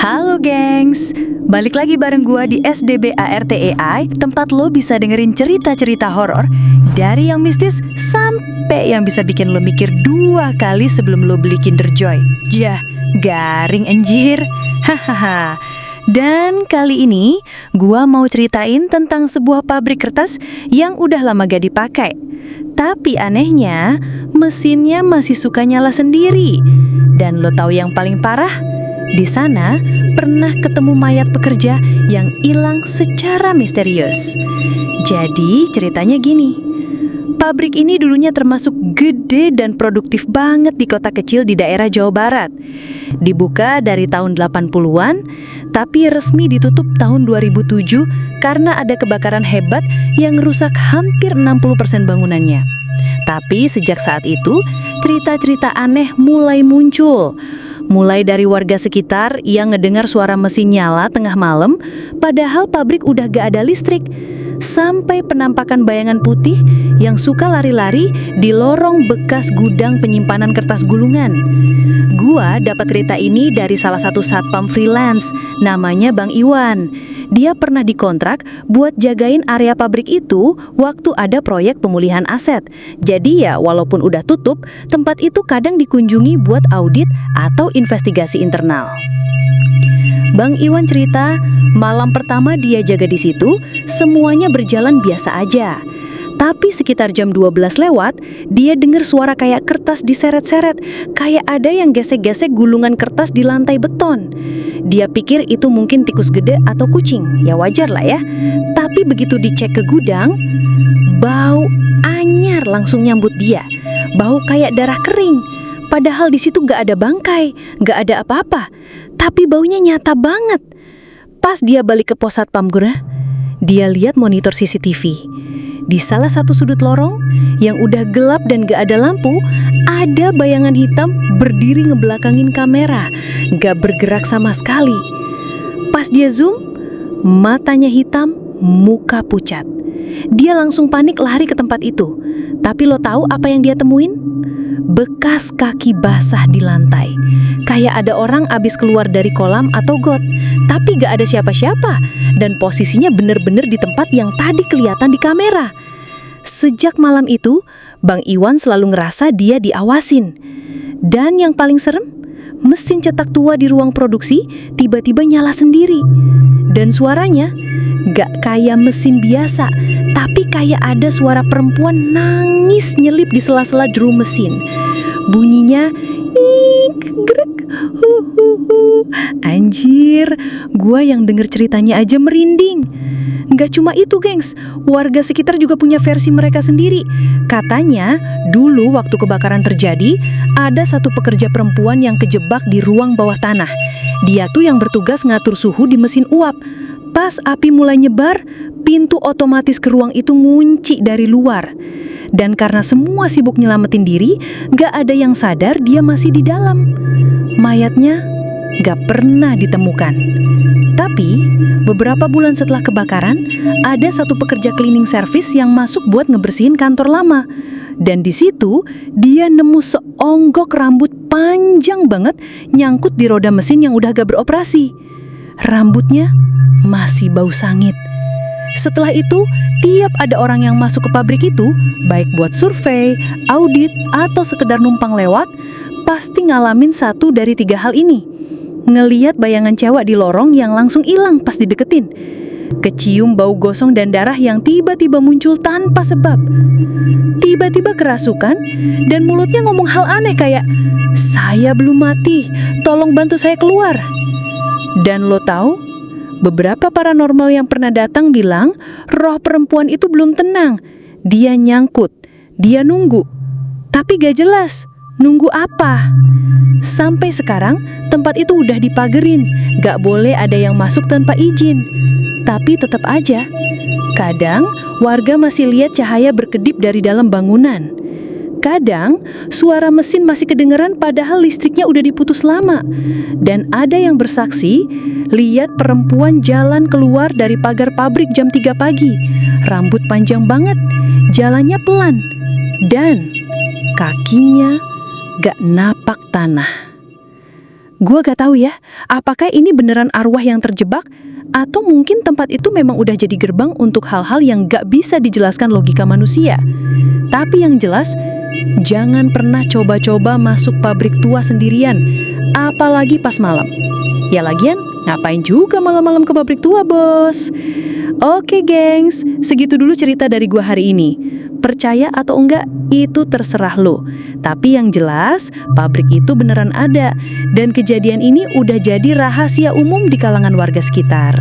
Halo gengs, balik lagi bareng gua di SDB ARTEI, tempat lo bisa dengerin cerita-cerita horor dari yang mistis sampai yang bisa bikin lo mikir 2 kali sebelum lo beli Kinder Joy. Jah, garing anjir. Hahaha. Dan kali ini gua mau ceritain tentang sebuah pabrik kertas yang udah lama gak dipakai. Tapi anehnya, mesinnya masih suka nyala sendiri. Dan lo tahu yang paling parah? Di sana pernah ketemu mayat pekerja yang hilang secara misterius. Jadi ceritanya gini, pabrik ini dulunya termasuk gede dan produktif banget di kota kecil di daerah Jawa Barat. Dibuka dari tahun 80-an, tapi resmi ditutup tahun 2007 karena ada kebakaran hebat yang rusak hampir 60% bangunannya. Tapi sejak saat itu, cerita-cerita aneh mulai muncul. Mulai dari warga sekitar yang ngedengar suara mesin nyala tengah malam, padahal pabrik udah gak ada listrik, sampai penampakan bayangan putih yang suka lari-lari di lorong bekas gudang penyimpanan kertas gulungan. Gua dapat cerita ini dari salah satu satpam freelance, namanya Bang Iwan. Dia pernah dikontrak buat jagain area pabrik itu waktu ada proyek pemulihan aset. Jadi ya walaupun udah tutup, tempat itu kadang dikunjungi buat audit atau investigasi internal. Bang Iwan cerita, malam pertama dia jaga di situ, semuanya berjalan biasa aja. Tapi sekitar jam 12 lewat, dia dengar suara kayak kertas diseret-seret, kayak ada yang gesek-gesek gulungan kertas di lantai beton. Dia pikir itu mungkin tikus gede atau kucing, ya wajar lah ya. Tapi begitu dicek ke gudang, bau anyar langsung nyambut dia. Bau kayak darah kering. Padahal di situ gak ada bangkai, gak ada apa-apa. Tapi baunya nyata banget. Pas dia balik ke pos satpam guna, dia lihat monitor CCTV. Di salah satu sudut lorong yang udah gelap dan gak ada lampu, ada bayangan hitam berdiri ngebelakangin kamera, gak bergerak sama sekali. Pas dia zoom, matanya hitam, muka pucat. Dia langsung panik lari ke tempat itu. Tapi lo tahu apa yang dia temuin? Bekas kaki basah di lantai. Kayak ada orang abis keluar dari kolam atau got. Tapi gak ada siapa-siapa. Dan posisinya bener-bener di tempat yang tadi kelihatan di kamera. Sejak malam itu, Bang Iwan selalu ngerasa dia diawasin. Dan yang paling serem, mesin cetak tua di ruang produksi tiba-tiba nyala sendiri. Dan suaranya gak kayak mesin biasa, tapi kayak ada suara perempuan nangis nyelip di sela-sela jeru mesin. Bunyinya grek, Anjir, gua yang denger ceritanya aja merinding. Gak cuma itu gengs, warga sekitar juga punya versi mereka sendiri. Katanya, dulu waktu kebakaran terjadi, ada satu pekerja perempuan yang kejebak di ruang bawah tanah. Dia tuh yang bertugas ngatur suhu di mesin uap. Pas api mulai nyebar, pintu otomatis ke ruang itu ngunci dari luar. Dan karena semua sibuk nyelamatin diri, gak ada yang sadar dia masih di dalam. Mayatnya gak pernah ditemukan. Tapi, beberapa bulan setelah kebakaran, ada satu pekerja cleaning service yang masuk buat ngebersihin kantor lama. Dan di situ, dia nemu seonggok rambut panjang banget nyangkut di roda mesin yang udah gak beroperasi. Rambutnya masih bau sangit. Setelah itu, tiap ada orang yang masuk ke pabrik itu, baik buat survei, audit, atau sekedar numpang lewat, pasti ngalamin satu dari 3 hal ini. Ngeliat bayangan cewek di lorong yang langsung hilang pas dideketin. Kecium bau gosong dan darah yang tiba-tiba muncul tanpa sebab. Tiba-tiba kerasukan dan mulutnya ngomong hal aneh kayak, "Saya belum mati, tolong bantu saya keluar." Dan lo tahu, beberapa paranormal yang pernah datang bilang roh perempuan itu belum tenang. Dia nyangkut, dia nunggu, tapi gak jelas nunggu apa. Sampai sekarang tempat itu udah dipagerin, gak boleh ada yang masuk tanpa izin. Tapi tetap aja, kadang warga masih lihat cahaya berkedip dari dalam bangunan. Kadang suara mesin masih kedengeran padahal listriknya udah diputus lama. Dan ada yang bersaksi lihat perempuan jalan keluar dari pagar pabrik jam 3 pagi. Rambut panjang banget, jalannya pelan, dan kakinya gak napak tanah. Gua gak tahu ya, apakah ini beneran arwah yang terjebak? Atau mungkin tempat itu memang udah jadi gerbang untuk hal-hal yang gak bisa dijelaskan logika manusia. Tapi yang jelas, jangan pernah coba-coba masuk pabrik tua sendirian, apalagi pas malam. Ya lagian, ngapain juga malam-malam ke pabrik tua, bos? Oke, gengs, segitu dulu cerita dari gua hari ini. Percaya atau enggak, itu terserah lo. Tapi yang jelas, pabrik itu beneran ada. Dan kejadian ini udah jadi rahasia umum di kalangan warga sekitar.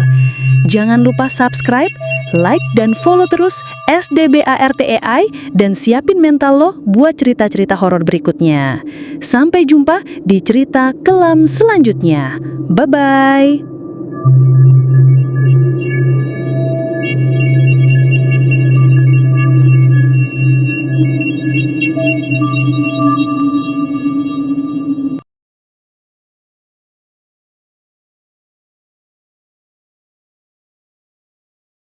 Jangan lupa subscribe, like, dan follow terus SDBARTEI dan siapin mental lo buat cerita-cerita horor berikutnya. Sampai jumpa di cerita kelam selanjutnya. Bye-bye!